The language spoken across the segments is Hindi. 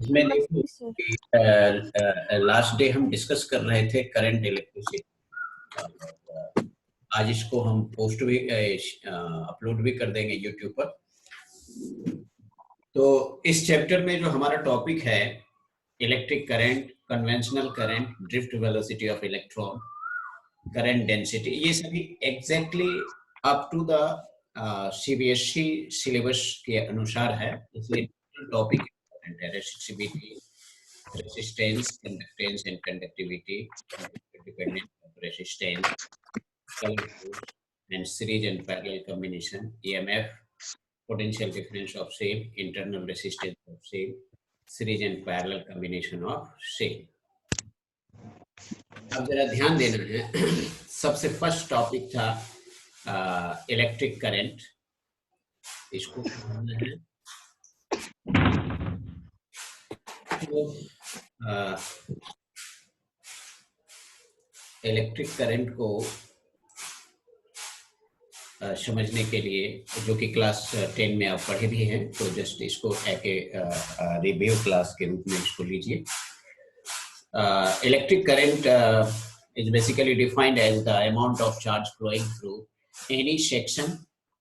इसमें देखो नमस्ते सर। कि लास्ट डे हम डिस्कस कर रहे थे करंट इलेक्ट्रिसिटी। आज इसको हम पोस्ट भी अपलोड भी कर देंगे यूट्यूब पर। तो इस चैप्टर में जो हमारा टॉपिक है electric current, conventional current, drift velocity of electron, current density, ये सभी exactly up to the CBSE syllabus के अनुसार है। इसलिए टॉपिक इंपॉर्टेंट है। Resistivity, resistance, conductance and conductivity, dependent of resistance, current source, and series and parallel combination, EMF, potential difference of same, internal resistance of same, series and parallel combination of same. अब जरा ध्यान देना है। सबसे फर्स्ट टॉपिक था इलेक्ट्रिक करंट, इसको समझना है। तो इलेक्ट्रिक करंट को समझने के लिए, जो कि क्लास 10 में आप पढ़े भी हैं, तो जस्ट इसको एक रिव्यू क्लास के रूप में इसको लीजिए। Electric current is basically defined as the amount of charge flowing through any section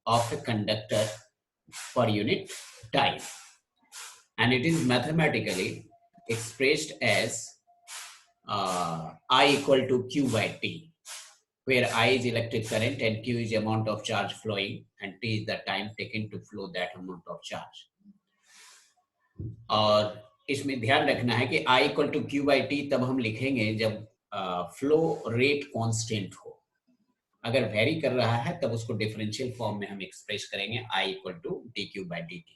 of a conductor per unit time, and it is mathematically expressed as I equal to Q by T, where I is electric current and Q is amount of charge flowing and T is the time taken to flow that amount of charge. और इसमें ध्यान रखना है कि I equal to Q by T तब हम लिखेंगे जब फ्लो रेट कांस्टेंट हो। अगर वेरी कर रहा है तब उसको डिफरेंशियल फॉर्म में हम एक्सप्रेस करेंगे I equal to dQ by dt.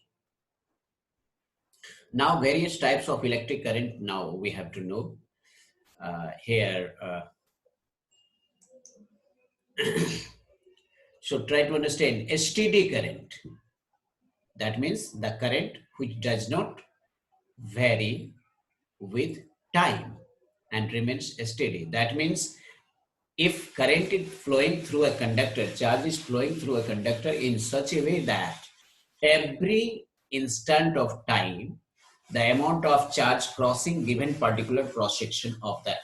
Now various types of electric current now we have to know here. So try to understand a steady current. That means the current which does not vary with time and remains steady. That means if current is flowing through a conductor, charge is flowing through a conductor in such a way that every instant of time, the amount of charge crossing given particular cross section of the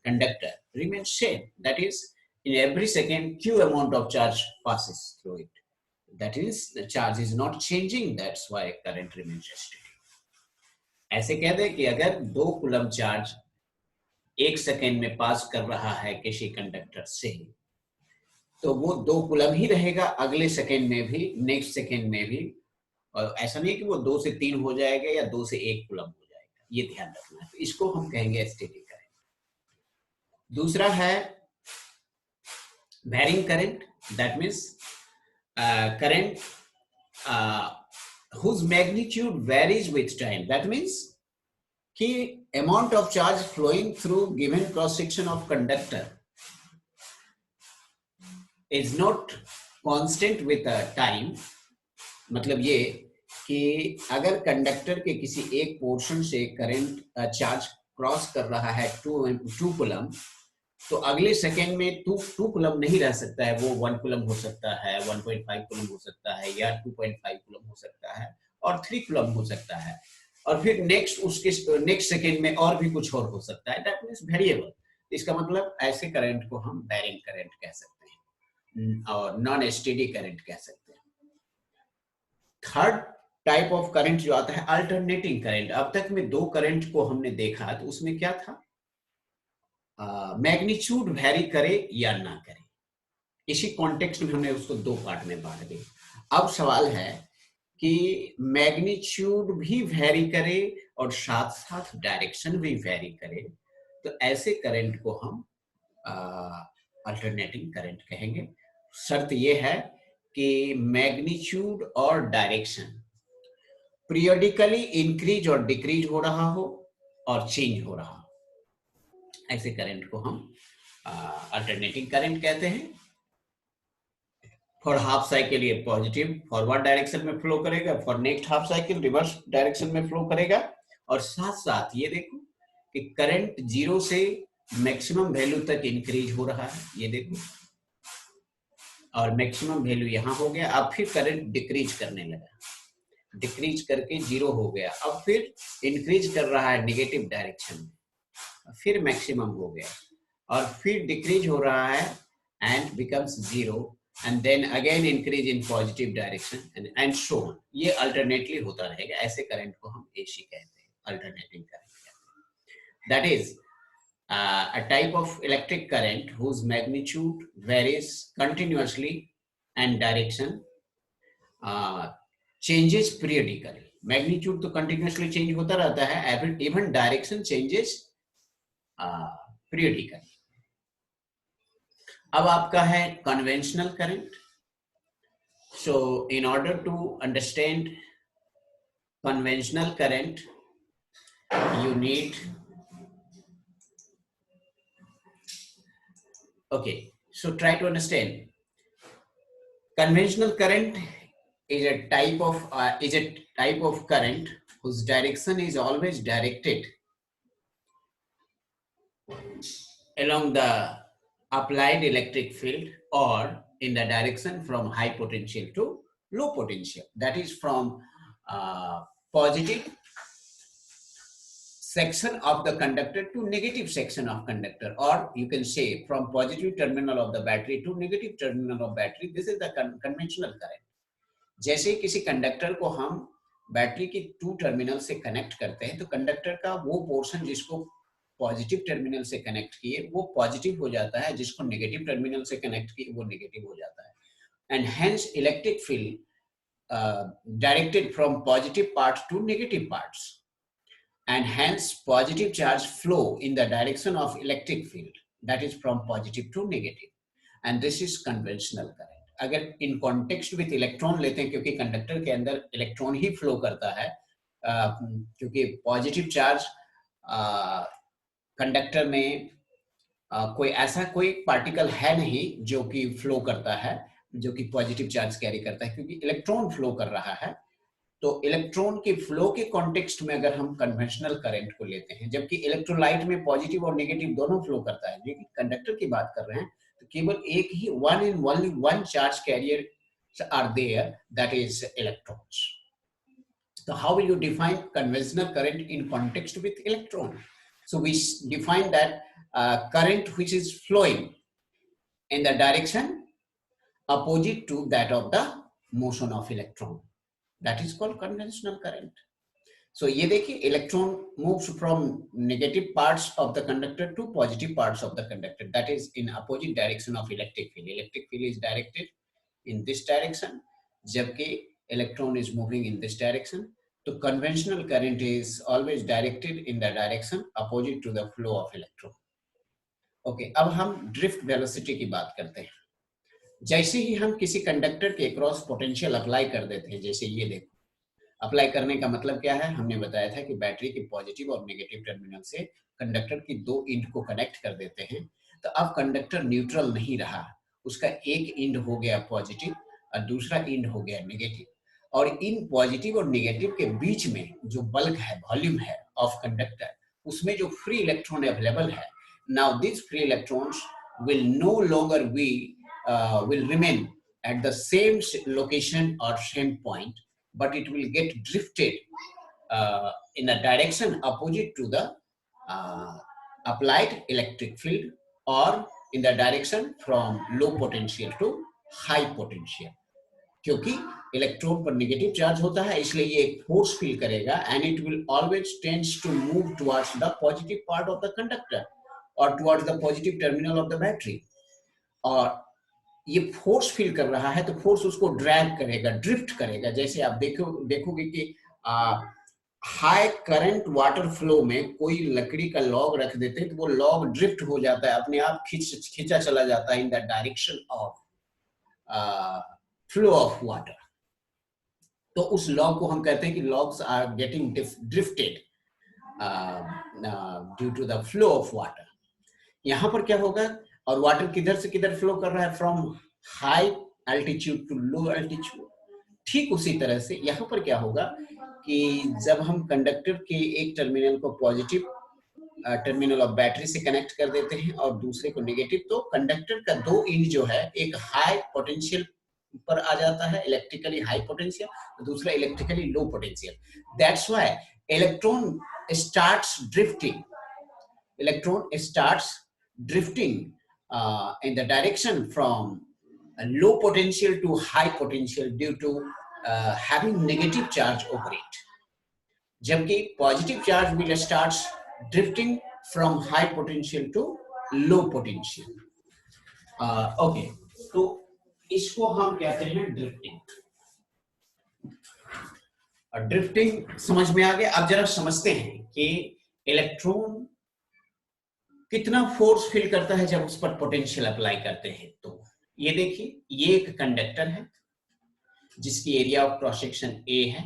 conductor remains same. That is, in every second, Q amount of charge passes through it. That is, the charge is not changing. That's why current remains steady. ऐसे कह दे कि अगर 2 कूलम चार्ज 1 सेकेंड में पास कर रहा है किसी कंडक्टर से, तो वो 2 कूलम ही रहेगा अगले सेकेंड में भी, नेक्स्ट सेकेंड में भी। और ऐसा नहीं कि वो 2 से 3 हो जाएगा या 2 से 1 कूलम हो जाएगा, ये ध्यान रखना है। तो इसको हम कहेंगे स्टेडी करंट। दूसरा है varying current. That means current whose magnitude varies with time. That means कि amount of charge flowing through given cross section of conductor is not constant with time. मतलब ये कि अगर कंडक्टर के किसी एक पोर्शन से करंट चार्ज क्रॉस कर रहा है 2 कूलम, तो अगले सेकेंड में 2 कूलम नहीं रह सकता है, वो 1 कूलम हो सकता है, 1.5 कूलम हो सकता है, या 2.5 कूलम हो सकता है, और 3 कूलम हो सकता है, और फिर नेक्स्ट सेकेंड में और भी कुछ और हो सकता है। That means variable. इसका मतलब ऐसे करंट को हम वेरिंग करंट कह सकते हैं और नॉन स्टेडी करंट कह सकते हैं। थर्ड टाइप ऑफ करंट जो आता है अल्टरनेटिंग करंट। अब तक में 2 करंट को हमने देखा, तो उसमें क्या था, मैग्नीट्यूड वेरी करे या ना करे। इसी कॉन्टेक्स्ट में हमने उसको 2 पार्ट में बांट दिया। अब सवाल है कि मैग्नीट्यूड भी वेरी करे और साथ साथ डायरेक्शन भी वेरी करे, तो ऐसे करंट को हम अल्टरनेटिंग करंट कहेंगे। शर्त ये है कि मैग्नीट्यूड और डायरेक्शन पीरियडिकली इंक्रीज और डिक्रीज हो रहा हो और चेंज हो रहा हो, ऐसे करंट को हम अल्टरनेटिंग करंट कहते हैं। फॉर हाफ साइकिल ये पॉजिटिव फॉरवर्ड डायरेक्शन में फ्लो करेगा, for next half cycle reverse direction में फ्लो करेगा। और साथ साथ ये देखो कि करंट 0 से मैक्सिमम वैल्यू तक इंक्रीज हो रहा है, ये देखो, और मैक्सिमम वैल्यू यहां हो गया। अब फिर करंट डिक्रीज करने लगा। डिक्रीज करके 0 हो गया, अब फिर इंक्रीज कर रहा है नेगेटिव डायरेक्शन में, फिर मैक्सिमम हो गया, और फिर डिक्रीज हो रहा है and becomes 0, and then again increase in positive direction and so on. ये अल्टरनेटली होता रहेगा, ऐसे करंट को हम एसी कहते हैं, alternating current. That is a type of electric current whose magnitude varies continuously and direction changes periodically. Magnitude तो continuously change होता रहता है, even direction changes periodically. अब आपका है conventional current. So in order to understand conventional current, you need okay, so try to understand. Conventional current is a type of current whose direction is always directed along the applied electric field or in the direction from high potential to low potential. That is from positive section of the conductor to negative section of conductor, or you can say from positive terminal of the battery to negative terminal of battery. This is the conventional current. जैसे किसी कंडक्टर को हम बैटरी की 2 टर्मिनल से कनेक्ट करते हैं, तो कंडक्टर का वो पोर्शन जिसको पॉजिटिव टर्मिनल से कनेक्ट किए वो पॉजिटिव हो जाता है, जिसको नेगेटिव टर्मिनल से कनेक्ट किए वो नेगेटिव हो जाता है, and hence electric field directed from positive parts to negative parts, and hence positive charge flow in the direction of electric field, that is from positive to negative, and this is conventional current. अगर in context with electron लेते हैं, क्योंकि कंडक्टर के अंदर इलेक्ट्रॉन ही फ्लो करता है, क्योंकि पॉजिटिव चार्ज कंडक्टर में कोई पार्टिकल है नहीं जो कि फ्लो करता है, जो कि पॉजिटिव चार्ज कैरी करता है, क्योंकि इलेक्ट्रॉन फ्लो कर रहा है। तो इलेक्ट्रॉन के फ्लो के कॉन्टेक्स्ट में अगर हम कन्वेंशनल करंट को लेते हैं, जबकि इलेक्ट्रोलाइट में पॉजिटिव और नेगेटिव दोनों फ्लो करता है, लेकिन कंडक्टर की बात कर रहे हैं तो केवल एक ही one charge carrier are there, that is electrons. So how will you define conventional current in context with electron? So we define that current which is flowing in the direction opposite to that of the motion of electron. That is called conventional current. So ये देखिए, electron moves from negative parts of the conductor to positive parts of the conductor. That is in opposite direction of electric field. Electric field is directed in this direction, जबकि electron is moving in this direction. तो conventional current is always directed in the direction opposite to the flow of electron. Okay, अब हम drift velocity की बात करते हैं। जैसे ही हम किसी कंडक्टर के क्रॉस पोटेंशियल अप्लाई कर देते हैं, जैसे ये देखो, अप्लाई करने का मतलब क्या है, हमने बताया था कि बैटरी के पॉजिटिव और नेगेटिव टर्मिनल से कंडक्टर की 2 इंड को कनेक्ट कर देते हैं, तो अब कंडक्टर न्यूट्रल नहीं रहा, उसका एक इंड हो गया पॉजिटिव और दूसरा इंड हो गया नेगेटिव, और इन पॉजिटिव और नेगेटिव के बीच में जो बल्क है, वॉल्यूम है ऑफ कंडक्टर, उसमें जो फ्री इलेक्ट्रॉन अवेलेबल है, now this free electrons will no longer will remain at the same location or same point, but it will get drifted in a direction opposite to the applied electric field, or in the direction from low potential to high potential. क्योंकि इलेक्ट्रॉन पर नेगेटिव चार्ज होता है, इसलिए ये एक फोर्स फील करेगा, and it will always tends to move towards the positive part of the conductor or towards the positive terminal of the battery. और ये फोर्स फील कर रहा है तो फोर्स उसको ड्रैग करेगा, ड्रिफ्ट करेगा। जैसे आप देखोगे कि हाई करंट वाटर फ्लो में कोई लकड़ी का लॉग रख देते हैं तो वो लॉग ड्रिफ्ट हो जाता है, अपने आप खींचा चला जाता है in the direction of flow of water. तो उस लॉग को हम कहते हैं कि logs are getting drifted due to the flow of water. यहाँ पर क्या होगा, और वाटर किधर से किधर फ्लो कर रहा है, from high altitude to low altitude. ठीक उसी तरह से यहाँ पर क्या होगा कि जब हम कंडक्टर के एक टर्मिनल को पॉजिटिव टर्मिनल ऑफ बैटरी से कनेक्ट कर देते हैं और दूसरे को नेगेटिव, तो कंडक्टर का 2 इंड जो है, एक हाई पोटेंशियल पर आ जाता है, इलेक्ट्रिकली हाई पोटेंशियल, तो दूसरा electrically low potential. That's why electron starts drifting. Electron starts drifting in the direction from a low potential to high potential due to having negative charge over it. जबकि positive charge will starts drifting from high potential to low potential. Okay, तो इसको हम कहते हैं ड्रिफ्टिंग. और ड्रिफ्टिंग समझ में आ गया. अब जरा समझते हैं कि इलेक्ट्रॉन कितना फोर्स फील करता है जब उस पर पोटेंशियल अप्लाई करते हैं. तो ये देखिए, ये एक कंडक्टर है जिसकी area of cross section A है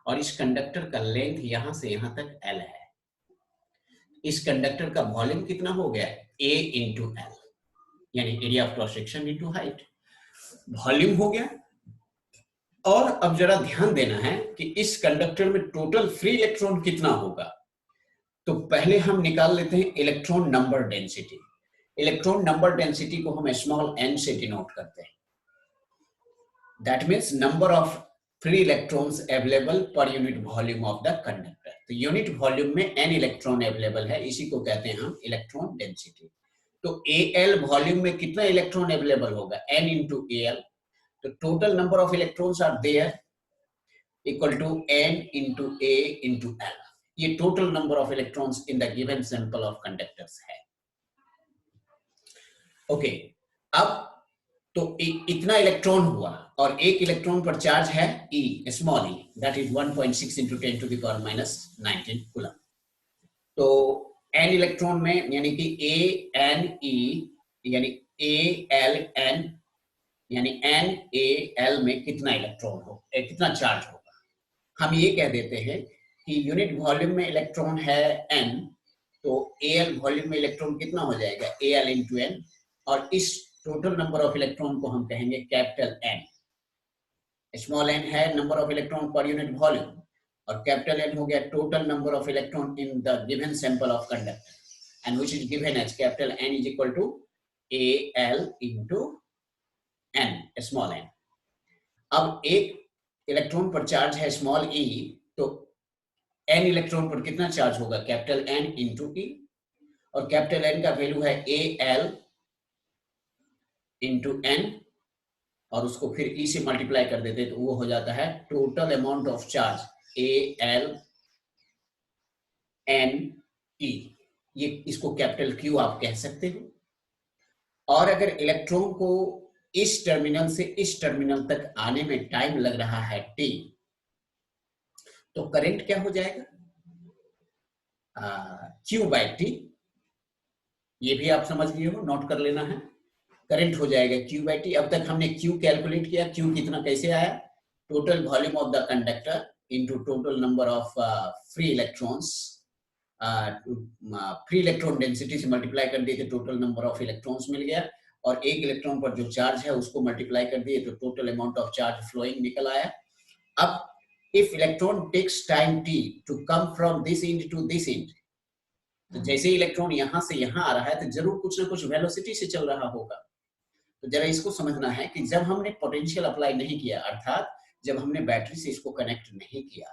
और इस कंडक्टर का लेंथ यहां से यहां तक एल है. इस कंडक्टर का वॉल्यूम कितना हो गया? ए इंटू एल, यानी area of cross section into height. Volume हो गया. और अब जरा ध्यान देना है कि इस कंडक्टर में टोटल फ्री इलेक्ट्रॉन कितना होगा. तो पहले हम निकाल लेते हैं electron number density. Electron number density को हम स्मॉल n से डिनोट करते हैं. That means number of free electrons available per unit volume of the conductor. तो यूनिट वॉल्यूम में n इलेक्ट्रॉन अवेलेबल है, इसी को कहते हैं हम इलेक्ट्रॉन डेंसिटी. तो Al वॉल्यूम में कितना इलेक्ट्रॉन अवेलेबल होगा? n into Al. तो total number of electrons are there equal to n into A into L. ये total number of electrons in the given sample of conductors है. ओके, अब तो इतना इलेक्ट्रॉन हुआ और एक इलेक्ट्रॉन पर चार्ज है E, small e, that is 1.6 into 10 to the power minus 19 coulomb. तो n इलेक्ट्रॉन में यानी कि A n E यानी A L n यानी n A L में कितना इलेक्ट्रॉन हो, कितना चार्ज होगा. हम ये कह देते हैं कि यूनिट वॉल्यूम में इलेक्ट्रॉन है n, तो Al वॉल्यूम में इलेक्ट्रॉन कितना हो जाएगा? Al into n. और इस टोटल नंबर ऑफ इलेक्ट्रॉन को हम कहेंगे कैपिटल N. स्मॉल n है number of electron per unit volume और कैपिटल N हो गया total number of electron in the given sample of conductor and which is given as capital N is equal to Al into n, small n. अब एक इलेक्ट्रॉन पर चार्ज है स्मॉल e, तो n इलेक्ट्रॉन पर कितना चार्ज होगा? Capital N into E. और कैपिटल N का वैल्यू है Al इंटू n और उसको फिर E से मल्टीप्लाई कर देते तो वो हो जाता है total amount of charge Al n E. ये इसको कैपिटल Q आप कह सकते हो. और अगर इलेक्ट्रॉन को इस टर्मिनल से इस टर्मिनल तक आने में टाइम लग रहा है t, तो करंट क्या हो जाएगा? Q by T. ये भी आप समझ लिए हो, नोट कर लेना है. करंट हो जाएगा Q बाई टी. अब तक हमने Q कैलकुलेट किया. Q कितना कैसे आया? Total volume of the conductor into total number of free electrons. Free electron density से मल्टीप्लाई कर दिए तो टोटल नंबर ऑफ इलेक्ट्रॉन्स मिल गया और एक इलेक्ट्रॉन पर जो चार्ज है उसको मल्टीप्लाई कर दिए तो total amount of charge flowing निकल आया. अब if electron takes time t to come from this end to this end, तो जैसे इलेक्ट्रॉन यहां से यहां आ रहा है तो जरूर कुछ ना कुछ वेलोसिटी से चल रहा होगा. तो जरा इसको समझना है कि जब हमने पोटेंशियल अप्लाई नहीं किया, अर्थात जब हमने बैटरी से इसको कनेक्ट नहीं किया,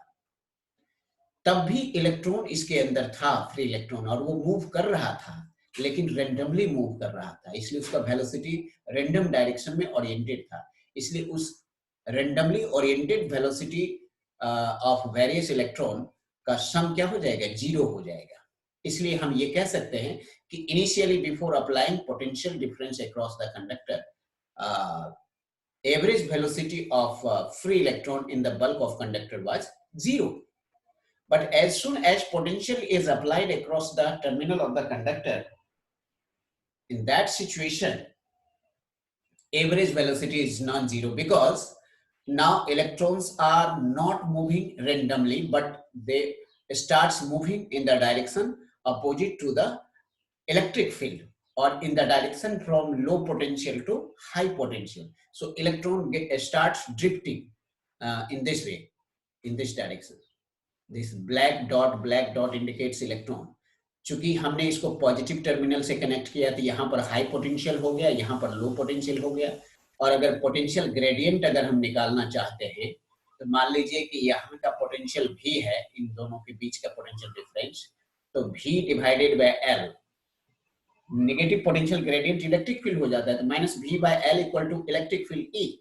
तब भी इलेक्ट्रॉन इसके अंदर था, फ्री इलेक्ट्रॉन, और वो मूव कर रहा था लेकिन रेंडमली मूव कर रहा था. इसलिए उसका वेलोसिटी रेंडम डायरेक्शन में ओरिएंटेड था. इसलिए उस randomly oriented velocity of various electron का सम क्या हो जाएगा? 0 हो जाएगा. इसलिए हम ये कह सकते हैं कि initially before applying potential difference across the conductor, average velocity of free electron in the bulk of conductor was 0. But as soon as potential is applied across the terminal of the conductor, in that situation, average velocity is non-zero because now electrons are not moving randomly, but they starts moving in the direction opposite to the electric field or in the direction from low potential to high potential. So electron starts drifting in this way, in this direction. This black dot indicates electron. चूंकि हमने इसको पॉजिटिव टर्मिनल से कनेक्ट किया तो यहाँ पर हाई पोटेंशियल हो गया, यहाँ पर लो पोटेंशियल हो गया. और अगर पोटेंशियल ग्रेडियंट अगर हम निकालना चाहते हैं तो मान लीजिए कि यहाँ का पोटेंशियल V है, इन दोनों के बीच का पोटेंशियल डिफरेंस, तो V divided by L, negative potential gradient electric field हो जाता है, तो minus V by L equal to electric field E.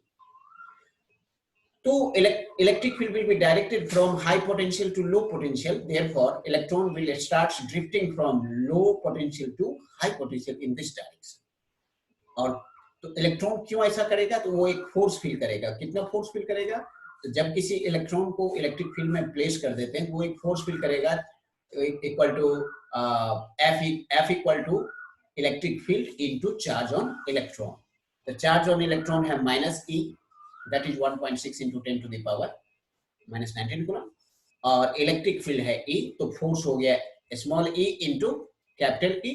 So electric field will be directed from high potential to low potential. Therefore, electron will start drifting from low potential to high potential in this direction. और तो इलेक्ट्रॉन क्यों ऐसा करेगा? तो वो एक फोर्स फील करेगा. कितना फोर्स फील करेगा? तो जब किसी इलेक्ट्रॉन को इलेक्ट्रिक फील्ड में प्लेस कर देते हैं तो वो एक फोर्स फील करेगा equal to F equal to electric field into charge on electron. तो चार्ज ऑन इलेक्ट्रॉन है minus E, that is 1.6 into 10 to the power minus 19 coulomb, और इलेक्ट्रिक फील्ड है E, तो फोर्स हो गया small e into capital E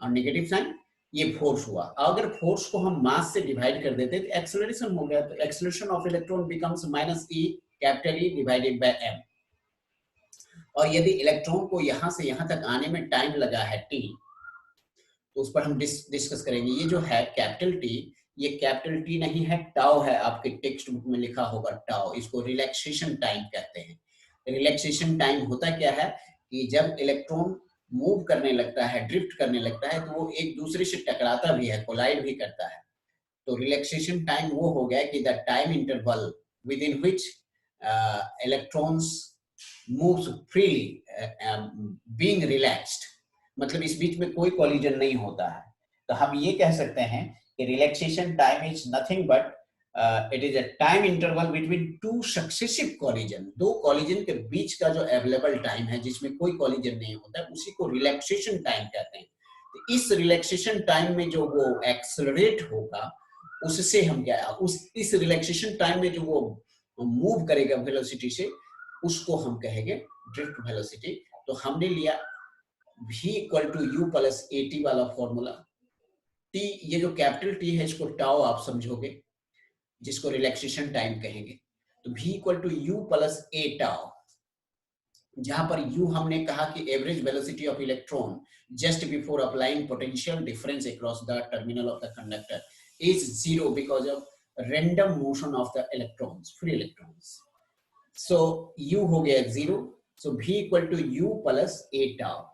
और नेगेटिव साइन, ये फोर्स हुआ. अगर फोर्स को हम मास से डिवाइड कर देते तो एक्सेलरेशन हो गया, तो acceleration of electron becomes minus E capital E divided by m. और यदि इलेक्ट्रॉन को यहां से यहां तक आने में टाइम लगा है t, तो उस पर हम डिस्कस करेंगे. ये जो है कैपिटल T, ये कैपिटल T नहीं है, टाउ है. आपके टेक्स्ट बुक में लिखा होगा टाउ. इसको रिलैक्सेशन टाइम कहते हैं. रिलैक्सेशन टाइम होता क्या है कि जब इलेक्ट्रॉन मूव करने लगता है, ड्रिफ्ट करने लगता है, तो वो एक दूसरे से टकराता भी है, कोलाइड भी करता है. तो रिलैक्सेशन टाइम वो हो गया कि the time interval with in which electrons moves freely being relaxed, मतलब इस बीच में कोई कोलिजन नहीं होता है. तो हम ये कह सकते हैं कि relaxation time is nothing but it is a time interval between two successive collision. दो कोलिजन के बीच का जो अवेलेबल टाइम है जिसमें कोई कोलिजन नहीं होता, उसी को रिलैक्सेशन टाइम कहते हैं. तो इस रिलैक्सेशन टाइम में जो वो एक्सेलरेट होगा, उससे हम क्या, इस रिलैक्सेशन टाइम में जो वो मूव करेगा वेलोसिटी से, उसको हम कहेंगे ड्रिफ्ट वेलोसिटी. तो हमने लिया v equal to u plus at वाला फॉर्मूला. t, ये जो कैपिटल T है इसको टाउ आप समझोगे, जिसको रिलैक्सेशन टाइम कहेंगे. तो v equal to u plus a tau, जहां पर u हमने कहा कि average velocity of electron just before applying potential difference across the terminal of the conductor is 0 because of random motion of the electrons, free electrons. So u हो गया 0. So v equal to u plus a tau.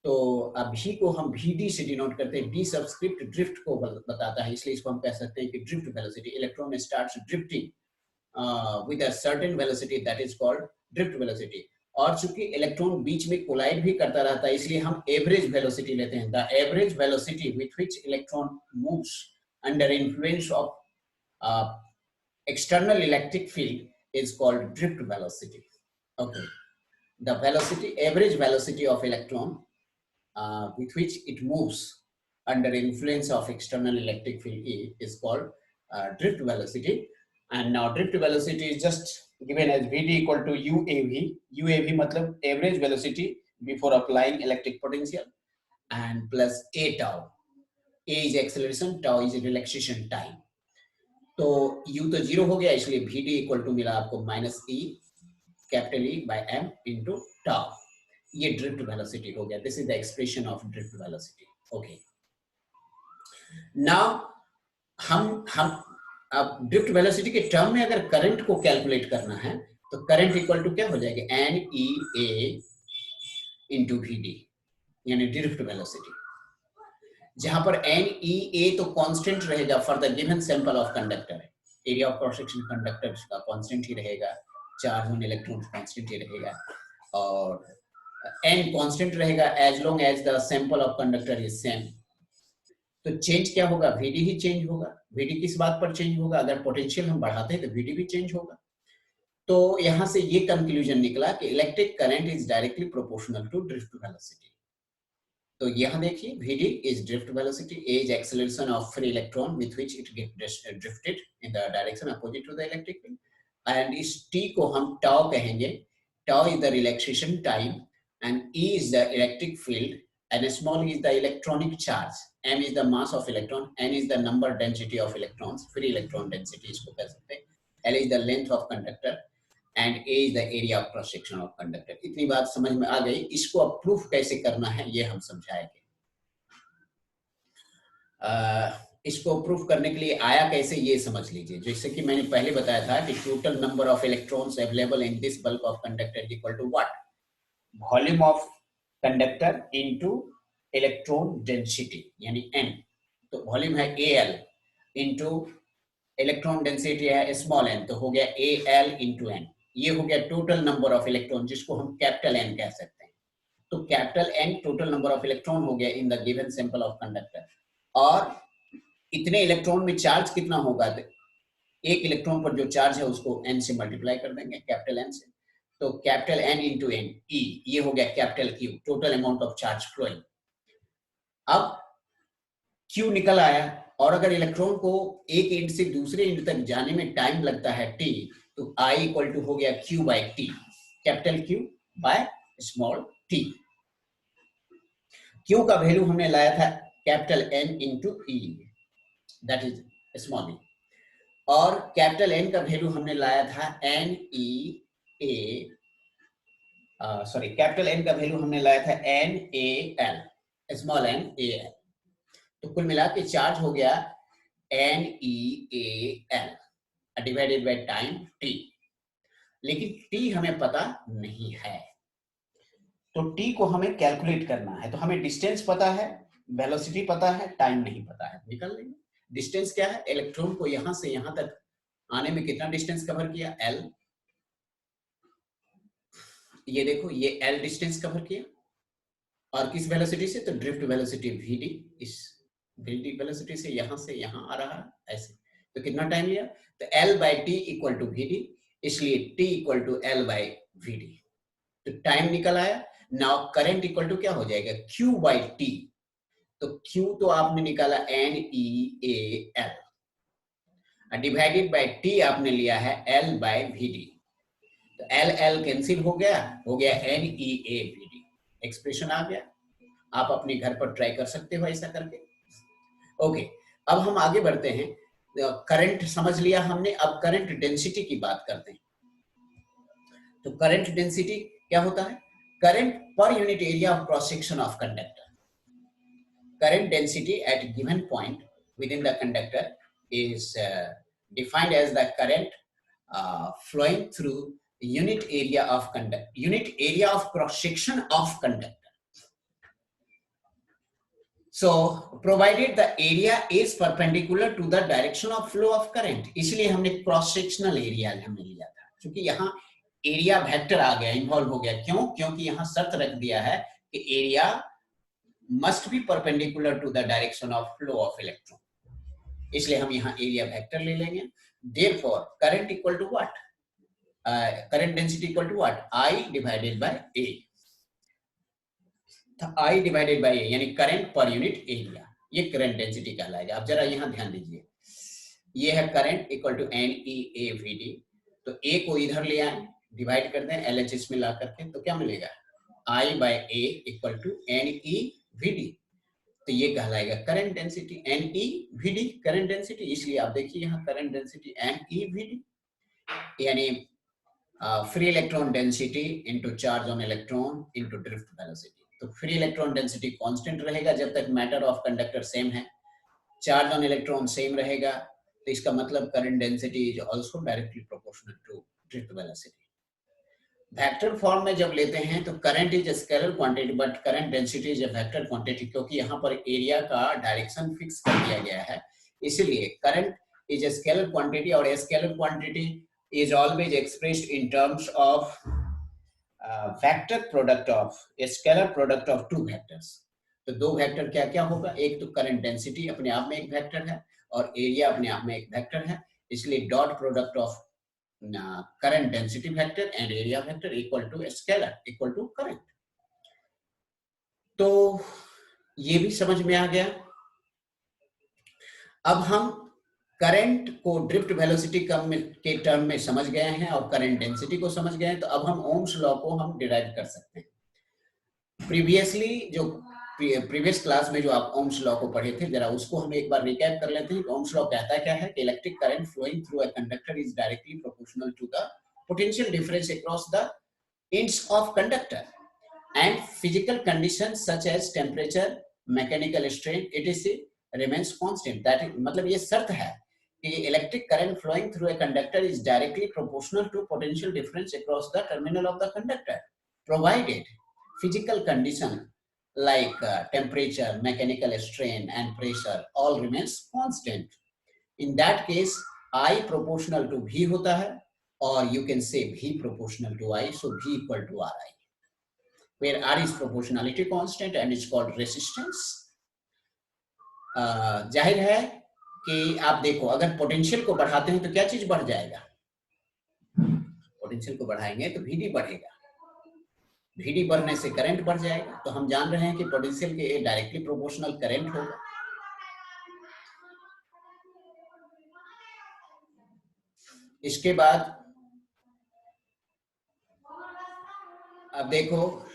तो अब v को हम vd से डिनोट करते हैं. d सबस्क्रिप्ट ड्रिफ्ट को बताता है, इसलिए इसको हम कह सकते हैं कि drift velocity. Electron starts drifting with a certain velocity, that is called drift velocity. और चूंकि इलेक्ट्रॉन बीच में कोलाइड भी करता रहता है, इसलिए हम एवरेज वेलोसिटी लेते हैं. The average velocity with which electron moves under influence of external electric field is called drift velocity. Okay, the velocity, average velocity of electron with which it moves under influence of external electric field E is called drift velocity. And now drift velocity is just given as Vd equal to UAV. UAV मतलब average velocity before applying electric potential, and plus A tau. A is acceleration, tau is relaxation time. तो u तो 0 हो गया, इसलिए vd इक्वल टू मिला आपको minus e capital E by m into tau. ये ड्रिफ्ट वेलोसिटी हो गया. This is the expression of drift velocity. Okay, now हम अब ड्रिफ्ट वेलोसिटी के टर्म में अगर करंट को कैलकुलेट करना है तो करंट इक्वल टू क्या हो जाएगा, NEA इंटू vd, यानी ड्रिफ्ट वेलोसिटी. जहां पर NEA तो कांस्टेंट रहेगा for the given sample of conductor. Area of cross section conductor का कांस्टेंट ही रहेगा, चार्ज ऑन इलेक्ट्रॉन कांस्टेंट ही रहेगा, और n कांस्टेंट रहेगा as long as the sample of conductor is same. तो चेंज क्या होगा, vd ही चेंज होगा. vd किस बात पर चेंज होगा, अगर पोटेंशियल हम बढ़ाते हैं तो vd भी चेंज होगा. तो यहां से ये कंक्लूजन निकला कि electric current is directly proportional to drift velocity. तो यहाँ देखिए vd is drift velocity, a is acceleration of free electron with which it gets drifted in the direction opposite to the electric field, and इस t को हम tau कहेंगे. Tau is the relaxation time, and E is the electric field, and small e is the electronic charge, m is the mass of electron, n is the number density of electrons, free electron density इसको कह सकते हैं, l is the length of conductor, and A is the area of cross section of conductor. इतनी बात समझ में आ गई. इसको अब प्रूफ कैसे करना है ये हम समझाएंगे. इसको प्रूफ करने के लिए आया कैसे ये समझ लीजिए। जैसे कि मैंने पहले बताया था कि total number of electrons available in this bulk of conductor is equal to what, volume of conductor into electron density यानी n। तो वॉल्यूम है Al इनटू इलेक्ट्रॉन डेंसिटी है स्मॉल n, तो हो गया Al इंटू n। ये हो गया टोटल नंबर ऑफ इलेक्ट्रॉन जिसको हम कैपिटल N कह सकते हैं। तो capital N total number of electron हो गया इन the given sample of conductor. और इतने इलेक्ट्रॉन में चार्ज कितना होगा, तो एक इलेक्ट्रॉन पर जो चार्ज है उसको n से मल्टीप्लाई कर देंगे, कैपिटल N से। तो capital N into n E, ये हो गया capital Q, total amount of charge flowing. अब Q निकल आया, और अगर इलेक्ट्रॉन को एक एंड से दूसरे एंड तक जाने में टाइम लगता है t, तो I इक्वल टू हो गया Q by T, capital Q by small t। Q का वैल्यू हमने लाया था capital N into E, that is small e, और कैपिटल N का वैल्यू हमने लाया था कैपिटल N का वैल्यू हमने लाया था NaL, स्मॉल NaL। तो कुल मिला के चार्ज हो गया NeAl divided by time t। लेकिन t हमें पता नहीं है, तो t को हमें कैलकुलेट करना है। तो हमें डिस्टेंस पता है, वेलोसिटी पता है, टाइम नहीं पता है, निकाल लेंगे। डिस्टेंस क्या है, इलेक्ट्रॉन को यहां से यहां तक आने में कितना डिस्टेंस कवर किया, L। ये देखो, ये L डिस्टेंस कवर किया, और किस वेलोसिटी से, तो ड्रिफ्ट वेलोसिटी vd, इस vd वेलोसिटी से यहां आ रहा है ऐसे। तो कितना टाइम लिया, तो L by T equal to vd, इसलिए t equal to L by vd। तो टाइम निकल आया। नाउ करंट इक्वल टू क्या हो जाएगा, Q बाई टी। तो Q तो आपने निकाला NeAl, डिवाइडेड बाय T आपने लिया है L बाय Vd। तो L कैंसिल हो गया NeAVd, एक्सप्रेशन आ गया। आप अपने घर पर ट्राई कर सकते हो ऐसा करके। ओके, अब हम आगे बढ़ते हैं। करंट समझ लिया हमने, अब करंट डेंसिटी की बात करते हैं। तो करंट डेंसिटी क्या होता है, current per unit area of cross section of conductor. Current density at a given point within the conductor is defined as the current flowing through unit area of cross section of conductor. So provided the area is perpendicular to the direction of flow of current, इसलिए हमने क्रॉस सेक्शनल एरिया हमने लिया था, क्योंकि यहाँ एरिया वेक्टर आ गया, इन्वॉल्व हो गया। क्यों, क्योंकि यहाँ शर्त रख दिया है कि area must be perpendicular to the direction of flow of electron, इसलिए हम यहाँ एरिया वेक्टर ले लेंगे। Therefore current equal to what, current density equal to what, I divided by A। तो I divided by A यानी करंट पर यूनिट एरिया, ये करंट डेंसिटी कहलाएगा। अब जरा यहाँ ध्यान दीजिए, ये है करंट इक्वल टू NeAVd। तो A को इधर ले आए, डिवाइड कर दें LHS में ला करके, तो क्या मिलेगा, I by A equal to NeVd। तो ये कहलाएगा current density, NeVd current density. इसलिए आप देखिए यहाँ करंट डेंसिटी NeVd, यानी free electron density into charge on electron into drift velocity. तो फ्री इलेक्ट्रॉन डेंसिटी कांस्टेंट रहेगा जब तक मैटर ऑफ कंडक्टर सेम है, चार्ज ऑन इलेक्ट्रॉन सेम रहेगा, तो इसका मतलब current density is also directly proportional to drift velocity. Vector form में जब लेते हैं तो current is scalar quantity but current density is a vector quantity, क्योंकि यहाँ पर एरिया का डायरेक्शन फिक्स कर दिया गया है, इसलिए current is a scalar quantity. और scalar quantity is always expressed in terms of vector product of scalar product of two vectors. तो दो वेक्टर क्या क्या होगा, एक तो करंट डेंसिटी अपने आप में एक वेक्टर है और एरिया अपने आप में एक वेक्टर है, इसलिए dot product of current density vector and area vector equal to scalar equal to current। तो ये भी समझ में आ गया। अब हम करंट को ड्रिफ्ट वेलोसिटी के टर्म में समझ गए हैं और करंट डेंसिटी को समझ गए हैं, तो अब हम ओम्स लॉ को हम डिराइव कर सकते हैं। प्रीवियसली जो प्रीवियस क्लास में जो आप ओम्स लॉ को पढ़े थे, जरा उसको हम एक बार रिकैप कर लेते हैं। ओम्स लॉ कहता क्या है कि electric current flowing through a conductor is directly proportional to the potential difference across the ends of conductor and physical conditions such as temperature, mechanical strain etc remains constant. That मतलब ये शर्त है कि electric current flowing through a conductor is directly proportional to potential difference across the terminal of the conductor, provided physical condition like temperature, mechanical strain, and pressure all remains constant. In that case, I proportional to V होता है, or you can say V proportional to I, so V equal to Ri, where R is proportionality constant and it's called resistance. जाहिर है कि आप देखो, अगर पोटेंशियल को बढ़ाते हैं तो क्या चीज बढ़ जाएगा? पोटेंशियल को बढ़ाएंगे तो VD बढ़ेगा, VD बढ़ने से करंट बढ़ जाएगा। तो हम जान रहे हैं कि पोटेंशियल के डायरेक्टली प्रोपोर्शनल करंट होगा। इसके बाद अब देखो,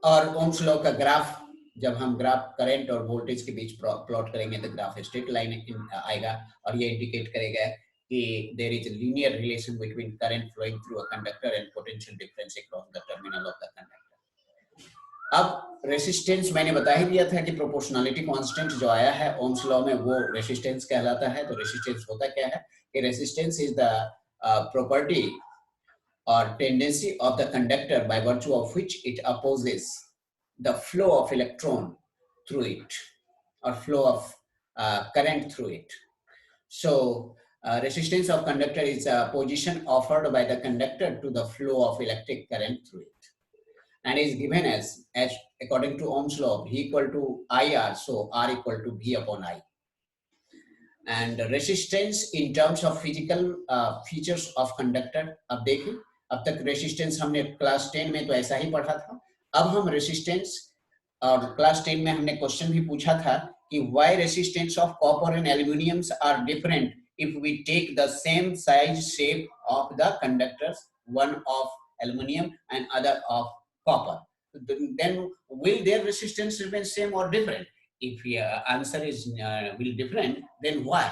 और ओम्स लॉ का ग्राफ, जब हम ग्राफ करंट और वोल्टेज के बीच प्लॉट करेंगे तो ग्राफ स्ट्रेट लाइन आएगा, और ये इंडिकेट करेगा कि there is a linear relation between current flowing through a conductor and potential difference across the terminal of the conductor. अब रेसिस्टेंस मैंने बता ही दिया था कि प्रोपोर्शनलिटी कांस्टेंट जो आया है ओम्स लॉ में वो रेसिस्टेंस कहलाता है। तो रेसिस्टेंस होता क्या है कि resistance is the property or tendency of the conductor by virtue of which it opposes the flow of electron through it, or flow of current through it. So resistance of conductor is a position offered by the conductor to the flow of electric current through it, and is given as according to Ohm's law, V equal to IR, so R equal to V upon I. And resistance in terms of physical features of conductor, अब देखिए, अब तक रेसिस्टेंस हमने क्लास 10 में तो ऐसा ही पढ़ा था। अब हम रेसिस्टेंस, और क्लास 10 में हमने क्वेश्चन भी पूछा था कि why resistance of copper and aluminiums are different if we take the same size shape of the conductors, one of aluminium and other of copper, then will their resistance remain same or different? If answer is will different, then why?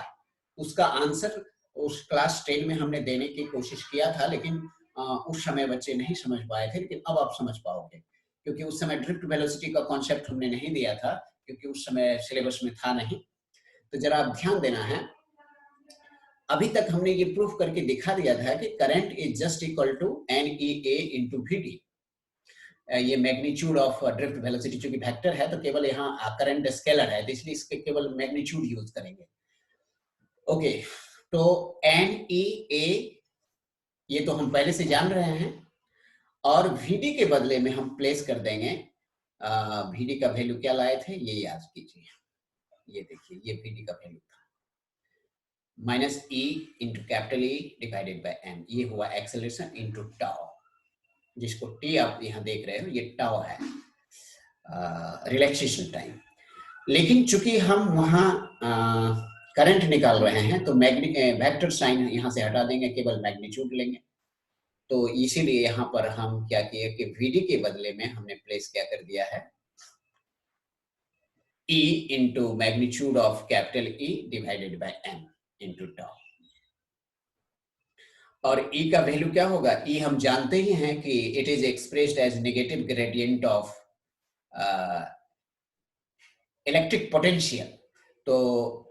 उसका आंसर उस क्लास 10 में हमने देने की कोशिश किया था, लेकिन उस समय बच्चे नहीं समझ पाए थे, लेकिन अब आप समझ पाओगे, क्योंकि उस समय ड्रिफ्ट वेलोसिटी का कॉन्सेप्ट हमने नहीं दिया था, क्योंकि उस समय सिलेबस में था नहीं। तो जरा आप ध्यान देना है, अभी तक हमने ये प्रूफ करके दिखा दिया था कि current is just equal to NEA into VD। ये मैग्नीट्यूड ऑफ ड्रिफ्ट वेलोसिटी चूंकि वेक्टर है तो केवल यहाँ करंट स्केलर है, तो इसलिए इसके केवल मैग्नीट्यूड यूज करेंगे। ओके, तो NEA ये तो हम पहले से जान रहे हैं, और VD के बदले में हम प्लेस कर देंगे, VD का वैल्यू क्या लाए थे ये याद कीजिए, ये देखिए, ये VD का वैल्यू था -E into capital E divided by m, ये हुआ एक्सेलरेशन इंटू टाउ, जिसको T आप यहाँ देख रहे हो, ये टाउ है रिलैक्सेशन टाइम। लेकिन चूंकि हम वहाँ करंट निकाल रहे हैं तो वेक्टर साइन यहाँ से हटा देंगे, केवल मैग्नीट्यूड लेंगे। तो इसीलिए यहाँ पर हम क्या किए कि VD के बदले में हमने प्लेस क्या कर दिया है, E into magnitude of capital E divided by m into tau. और E का वैल्यू क्या होगा? E हम जानते ही हैं कि it is expressed as negative gradient of electric potential. तो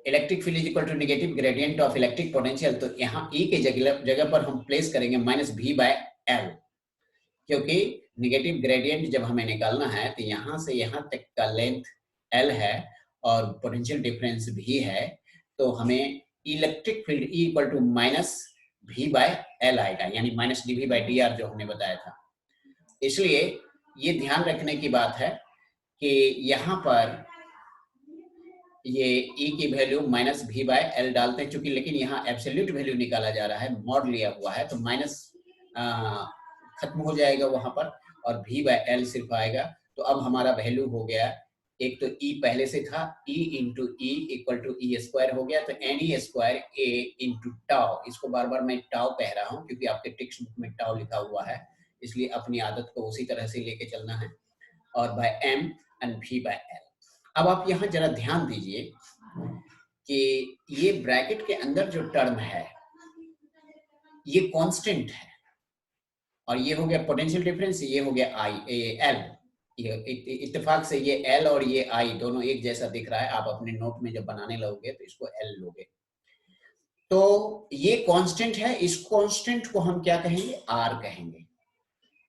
electric field is equal to negative gradient of electric potential. तो यहाँ E के जगह पर हम प्लेस करेंगे -V/L, क्योंकि नेगेटिव ग्रेडियंट जब हमें निकालना है तो यहाँ से यहाँ तक का लेंथ L है और पोटेंशियल डिफरेंस V है, तो हमें electric field E equal to -V/L आएगा, यानी -dV/dr जो हमने बताया था। इसलिए ये ध्यान रखने की बात है कि यहाँ पर ये E की वैल्यू -V/L डालते हैं, चूंकि लेकिन यहाँ एब्सोल्यूट वैल्यू निकाला जा रहा है, मॉड लिया हुआ है, तो माइनस खत्म हो जाएगा वहां पर और V/L सिर्फ आएगा। तो अब हमारा वैल्यू हो गया, एक तो E पहले से था, E into E equal to E² हो गया, तो NE² A इंटू टाउ। इसको बार बार मैं टाउ कह रहा हूँ क्योंकि आपके टेक्स्ट बुक में टाउ लिखा हुआ है, इसलिए अपनी आदत को उसी तरह से लेके चलना है, और बाय M एंड V/L। अब आप यहाँ जरा ध्यान दीजिए कि ये ब्रैकेट के अंदर जो टर्म है ये कांस्टेंट है, और ये हो गया पोटेंशियल डिफरेंस, ये हो गया L, इत्तेफाक से ये एल और ये आई दोनों एक जैसा दिख रहा है, आप अपने नोट में जब बनाने लगोगे तो इसको एल लोगे। तो ये कांस्टेंट है, इस कांस्टेंट को हम क्या कहेंगे, आर कहेंगे।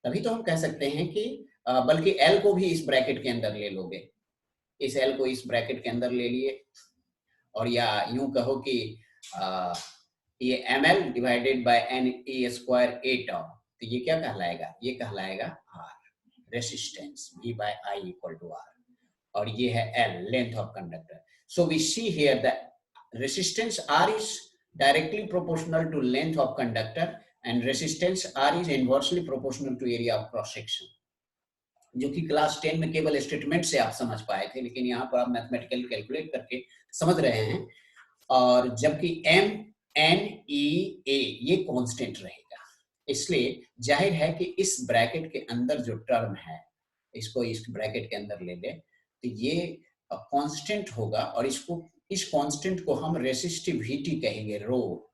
तभी तो हम कह सकते हैं कि बल्कि एल को भी इस ब्रैकेट के अंदर ले लोगे, इस एल को इस ब्रैकेट के अंदर ले लिए, और या यूं कहो कि ये M L divided by N E square A tau, तो ये क्या कहलाएगा, ये कहलाएगा R, resistance V by I equal to R, और ये है L, length of conductor. So we see here the resistance R is directly proportional to length of conductor and resistance R is inversely proportional to area of cross section, जो कि क्लास 10 में केवल स्टेटमेंट से आप समझ पाए थे, लेकिन यहाँ पर आप मैथमेटिकली कैलकुलेट करके समझ रहे हैं। और जबकि M N E A ये कांस्टेंट रहेगा, इसलिए जाहिर है कि इस ब्रैकेट के अंदर जो टर्म है, इसको इस ब्रैकेट के अंदर ले ले तो ये कांस्टेंट होगा, और इसको, इस कांस्टेंट को हम रेसिस्टिविटी कहेंगे, रो,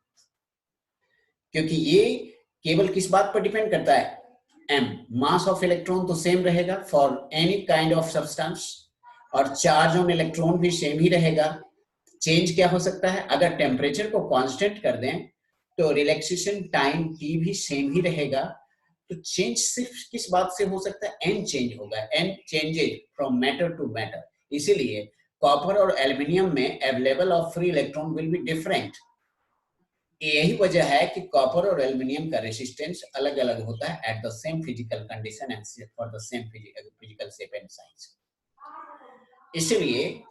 क्योंकि ये केवल किस बात पर डिपेंड करता है, m, मास ऑफ इलेक्ट्रॉन तो सेम रहेगा for any kind of substance, और चार्ज ऑन इलेक्ट्रॉन भी सेम ही रहेगा। चेंज क्या हो सकता है, अगर टेम्परेचर को कांस्टेंट कर दें तो रिलैक्सेशन टाइम t भी सेम ही रहेगा। तो चेंज सिर्फ किस बात से हो सकता है, n चेंज होगा, n changes from matter to matter. इसीलिए कॉपर और एल्युमिनियम में available of free electron will be different. यही वजह है कि कॉपर और एल्युमिनियम का रेसिस्टेंस अलग अलग होता है at the same physical condition and for the same physical shape and size. इसलिए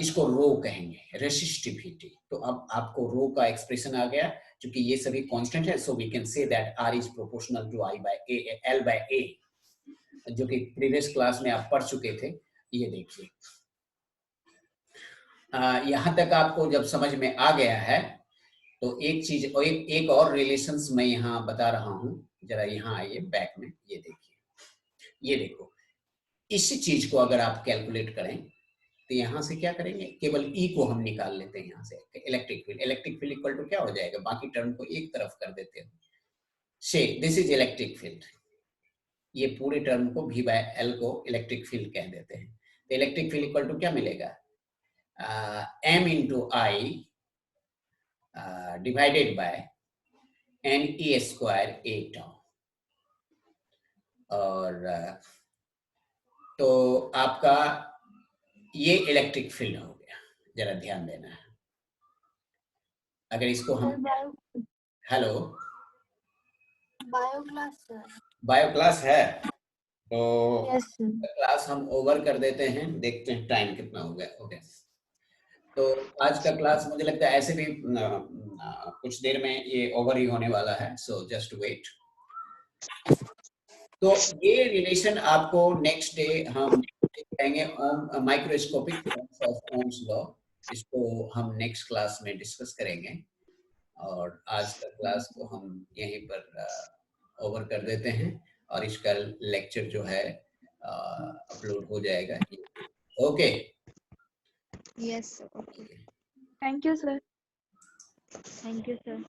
इसको रो कहेंगे, रेसिस्टिविटी। तो अब आपको रो का एक्सप्रेशन आ गया, क्योंकि ये सभी कांस्टेंट है, so we can say that R is proportional to I by A, L by A, जो कि प्रीवियस क्लास में आप पढ़ चुके थे। ये देखिए, यहां तक आपको जब समझ में आ गया है तो एक चीज और एक और रिलेशंस मैं यहाँ बता रहा हूँ, जरा यहाँ आइए बैक में, ये देखिए, ये देखो, इसी चीज को अगर आप कैलकुलेट करें तो यहाँ से क्या करेंगे, केवल E को हम निकाल लेते हैं यहाँ से, electric field, electric field equal to क्या हो जाएगा, बाकी टर्म को एक तरफ कर देते हैं, से दिस इज इलेक्ट्रिक फील्ड, ये पूरे टर्म को V by L को इलेक्ट्रिक फील्ड कह देते हैं। तो इलेक्ट्रिक फील्ड इक्वल टू क्या मिलेगा, M into I divided by n e square a टॉ। और तो आपका ये इलेक्ट्रिक फील्ड हो गया, जरा ध्यान देना है। अगर इसको हम, hello, bio class, bio class है तो यस क्लास हम ओवर कर देते हैं, देखते हैं टाइम कितना हो गया। ओके, तो आज का क्लास मुझे लगता है ऐसे भी कुछ देर में ये ओवर ही होने वाला है, सो जस्ट वेट। तो ये रिलेशन आपको नेक्स्ट डे हम कहेंगे microscopic forms of Ohm's law, इसको हम नेक्स्ट क्लास में डिस्कस करेंगे। और आज का क्लास को हम यहीं पर ओवर कर देते हैं, और इसका लेक्चर जो है अपलोड हो जाएगा। Okay, yes, okay, thank you sir, thank you sir.